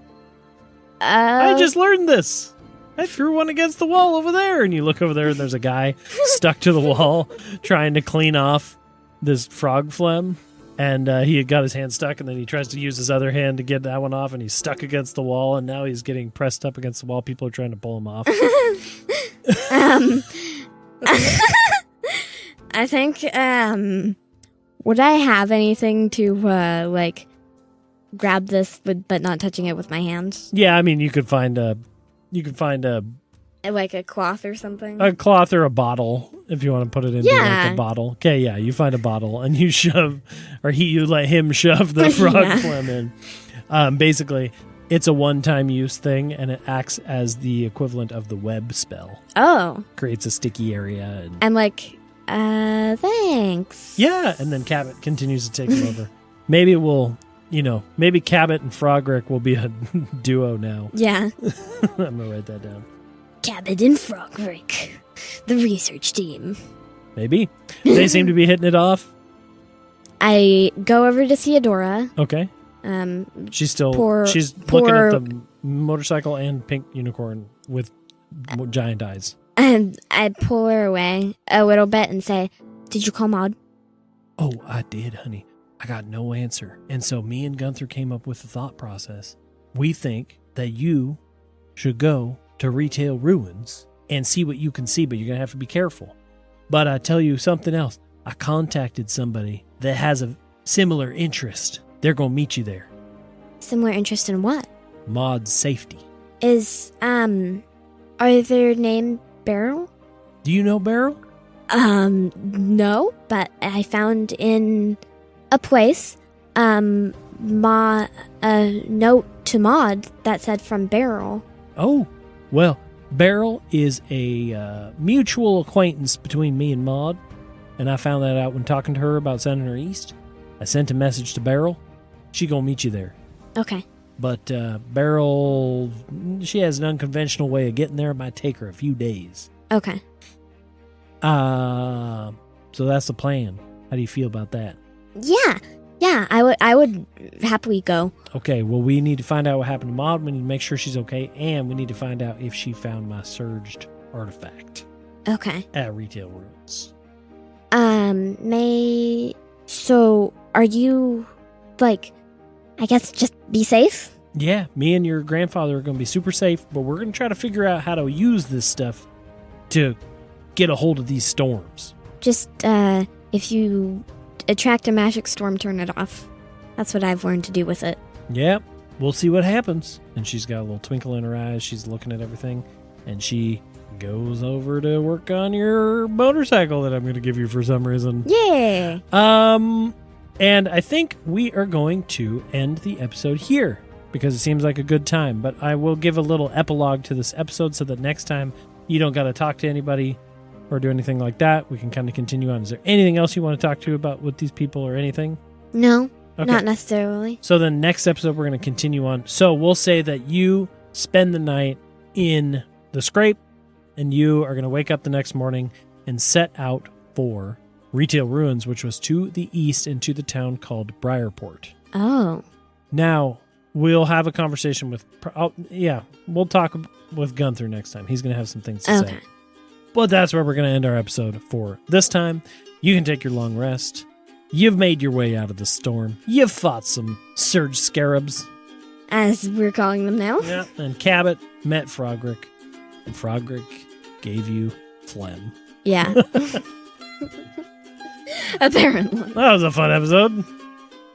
I just learned this. I threw one against the wall over there. And you look over there and there's a guy stuck to the wall trying to clean off this frog phlegm. And he had got his hand stuck, and then he tries to use his other hand to get that one off, and he's stuck against the wall, and now he's getting pressed up against the wall. People are trying to pull him off. I think, would I have anything to, grab this but not touching it with my hands? Yeah, I mean, you could find a like a cloth or something? A cloth or a bottle, if you want to put it into a bottle. Okay, yeah, you find a bottle and you you let him shove the frog phlegm in. Basically, it's a one-time use thing, and it acts as the equivalent of the web spell. Oh. Creates a sticky area. I'm like, thanks. Yeah, and then Cabot continues to take him over. Maybe maybe Cabot and Frogrick will be a duo now. Yeah. I'm going to write that down. Cabot and Frogrick, the research team. Maybe. They seem to be hitting it off. I go over to Theodora. Okay. She's still she's looking at the motorcycle and pink unicorn with giant eyes. And I pull her away a little bit and say, "Did you call Maud?" Oh, I did, honey. I got no answer. And so me and Gunther came up with the thought process. We think that you should go to Retail Ruins and see what you can see, but you're going to have to be careful. But I tell you something else. I contacted somebody that has a similar interest. They're going to meet you there. Similar interest in what? Maud's safety. Are their name Beryl? Do you know Beryl? No, but I found in a place, a note to Maud that said from Beryl. Oh, well, Beryl is a mutual acquaintance between me and Maud, and I found that out when talking to her about sending her east. I sent a message to Beryl. She gonna meet you there. Okay. But Beryl, she has an unconventional way of getting there. It might take her a few days. Okay. So that's the plan. How do you feel about that? Yeah, I would happily go. Okay, well, we need to find out what happened to Maud. We need to make sure she's okay, and we need to find out if she found my surged artifact. Okay. At Retail Ruins. So are you, like, I guess just be safe? Yeah, me and your grandfather are going to be super safe, but we're going to try to figure out how to use this stuff to get a hold of these storms. Just, if you attract a magic storm, turn it off. That's what I've learned to do with it. Yeah, we'll see what happens. And she's got a little twinkle in her eyes. She's looking at everything, and she goes over to work on your motorcycle that I'm going to give you for some reason. Yeah. And I think we are going to end the episode here because it seems like a good time. But I will give a little epilogue to this episode so that next time you don't got to talk to anybody or do anything like that. We can kind of continue on. Is there anything else you want to talk to about with these people or anything? No, okay. Not necessarily. So the next episode we're going to continue on. So we'll say that you spend the night in the scrape and you are going to wake up the next morning and set out for Retail Ruins, which was to the east into the town called Briarport. Oh. Now, we'll have a conversation with... we'll talk with Gunther next time. He's going to have some things to say. But that's where we're going to end our episode for this time. You can take your long rest. You've made your way out of the storm. You've fought some Surge Scarabs. As we're calling them now. Yeah, and Cabot met Frogrick. And Frogrick gave you phlegm. Yeah. Apparently. That was a fun episode.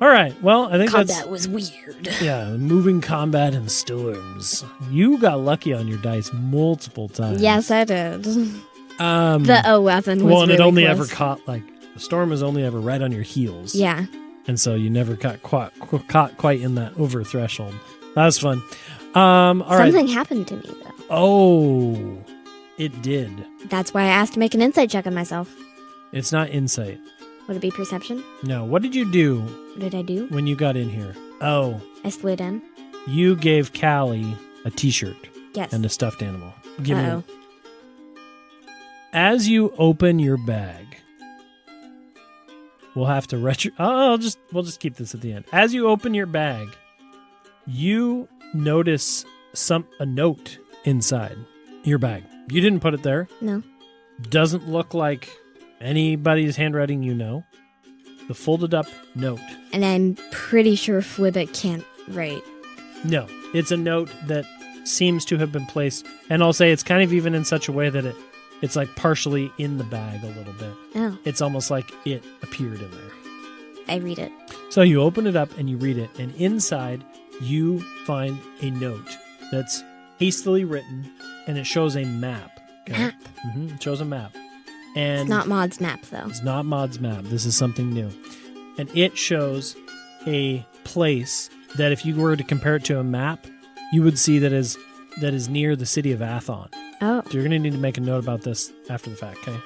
All right, well, I think combat was weird. Yeah, moving combat and storms. You got lucky on your dice multiple times. Yes, I did. The 11 was well, and really it only close. ever caught, like, the storm was only ever right on your heels. Yeah. And so you never got caught quite in that over threshold. That was fun. All right. Something happened to me, though. Oh, it did. That's why I asked to make an insight check on myself. It's not insight. Would it be perception? No. What did you do? What did I do? When you got in here? Oh. I slid in. You gave Callie a t-shirt. Yes. And a stuffed animal. Give Uh-oh. me. As you open your bag, we'll have to we'll just keep this at the end. As you open your bag, you notice a note inside your bag. You didn't put it there. No. Doesn't look like anybody's handwriting you know. The folded up note. And I'm pretty sure Flibbit can't write. No. It's a note that seems to have been placed, and I'll say it's kind of even in such a way that it's like partially in the bag a little bit. Oh. It's almost like it appeared in there. I read it. So you open it up and you read it, and inside you find a note that's hastily written, and it shows a map. Okay? Map? Mm-hmm. It shows a map. And it's not Maud's map, though. It's not Maud's map. This is something new. And it shows a place that if you were to compare it to a map, you would see that is near the city of Athon. Oh. So you're going to need to make a note about this after the fact, okay?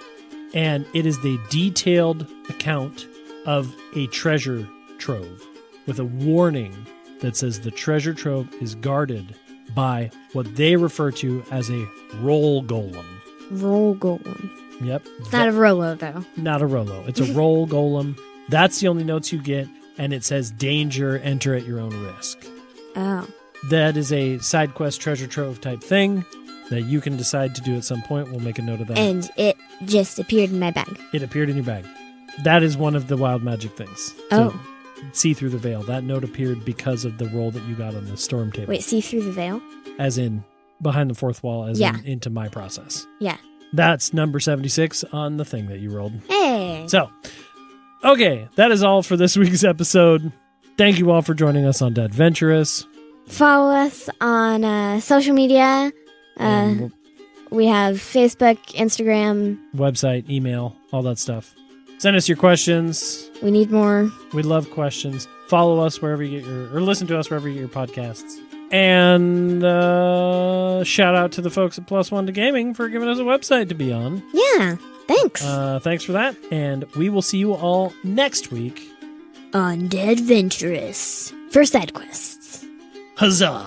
And it is the detailed account of a treasure trove with a warning that says the treasure trove is guarded by what they refer to as a roll golem. Roll golem. Yep. It's not a Rolo, though. Not a Rolo. It's a roll golem. That's the only notes you get, and it says danger, enter at your own risk. Oh. That is a side quest treasure trove type thing that you can decide to do at some point. We'll make a note of that. And it just appeared in my bag. It appeared in your bag. That is one of the wild magic things. Oh. So, see through the veil. That note appeared because of the roll that you got on the storm table. Wait, see through the veil? As in behind the fourth wall, as in into my process. Yeah. That's number 76 on the thing that you rolled. Hey. So, okay, that is all for this week's episode. Thank you all for joining us on Dadventurous. Follow us on social media. We have Facebook, Instagram. Website, email, all that stuff. Send us your questions. We need more. We love questions. Follow us wherever you get or listen to us wherever you get your podcasts. And shout out to the folks at Plus One to Gaming for giving us a website to be on. Yeah, thanks. Thanks for that. And we will see you all next week on Dadventurous for side quests. Huzzah!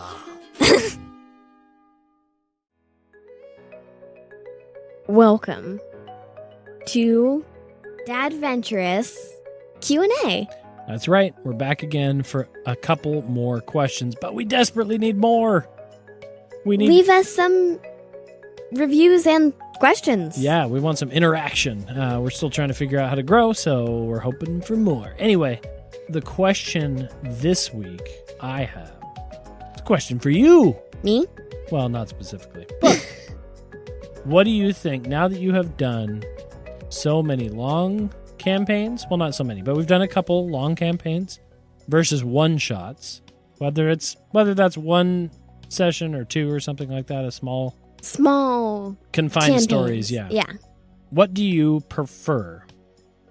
Welcome to Dadventurous Q&A. That's right. We're back again for a couple more questions, but we desperately need more. Leave us some reviews and questions. Yeah, we want some interaction. We're still trying to figure out how to grow, so we're hoping for more. Anyway, the question this week I have a question for you. Me? Well, not specifically, but what do you think now that you have done so many long campaigns? Well, not so many, but we've done a couple long campaigns versus one-shots. Whether that's one session or two or something like that, a small confined campaigns. Stories, yeah. Yeah. What do you prefer?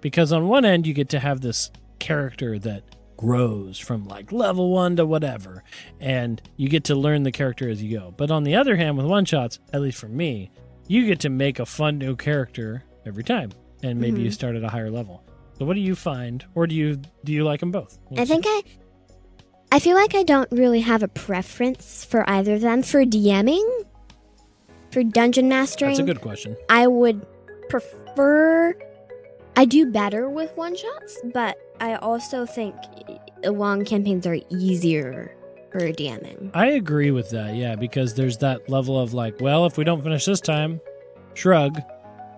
Because on one end, you get to have this character that grows from like level 1 to whatever, and you get to learn the character as you go. But on the other hand, with one-shots, at least for me, you get to make a fun new character every time, and maybe you start at a higher level. So what do you find, or do you like them both? I feel like I don't really have a preference for either of them. For DMing, for dungeon mastering, that's a good question. I would prefer. I do better with one shots, but I also think long campaigns are easier for DMing. I agree with that, yeah, because there's that level of like, well, if we don't finish this time, shrug,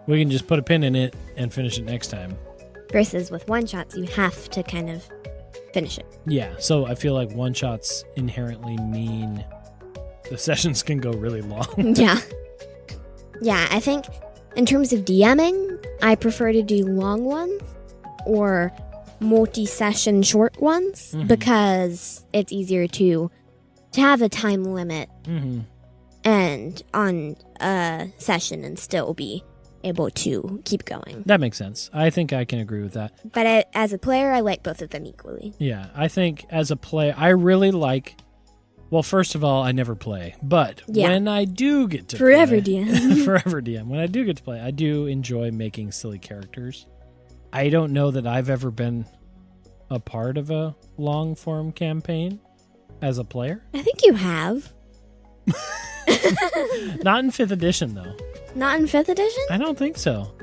we can just put a pin in it and finish it next time. Versus with one shots, you have to kind of finish it. Yeah, so I feel like one shots inherently mean the sessions can go really long. Yeah. Yeah, I think in terms of DMing, I prefer to do long ones or multi-session short ones because it's easier to have a time limit and on a session and still be able to keep going. That makes sense. I think I can agree with that. But as a player, I like both of them equally. Yeah, I think as a player, I really like... Well, first of all, I never play. But when I do get to Forever play... DM. Forever DM. When I do get to play, I do enjoy making silly characters. I don't know that I've ever been a part of a long-form campaign as a player. I think you have. Not in 5th edition, though. Not in 5th edition? I don't think so.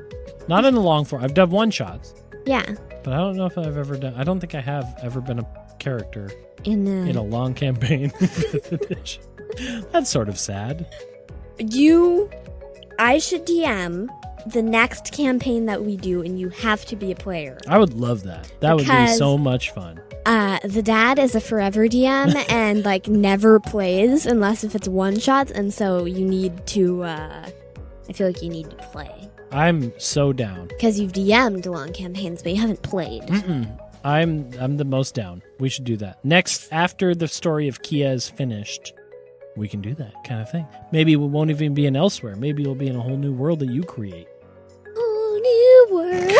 Not in the long form. I've done one-shots. Yeah. But I don't know if I've ever done... I don't think I have ever been a character in a long campaign in 5th edition. That's sort of sad. I should DM the next campaign that we do, and you have to be a player. I would love that. That would be so much fun. The dad is a forever DM and like never plays unless if it's one shots, and so you need to. I feel like you need to play. I'm so down because you've DM'd long campaigns, but you haven't played. I'm the most down. We should do that next after the story of Kia is finished. We can do that kind of thing. Maybe we won't even be in Elsewhere. Maybe it'll be in a whole new world that you create. Whole new world.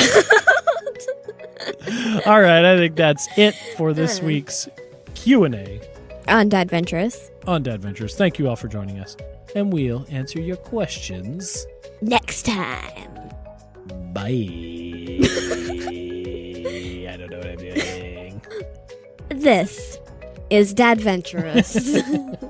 All right, I think that's it for this week's Q&A on Dadventurous. Thank you all for joining us, and we'll answer your questions next time. Bye. I don't know what I'm doing. This is Dadventurous.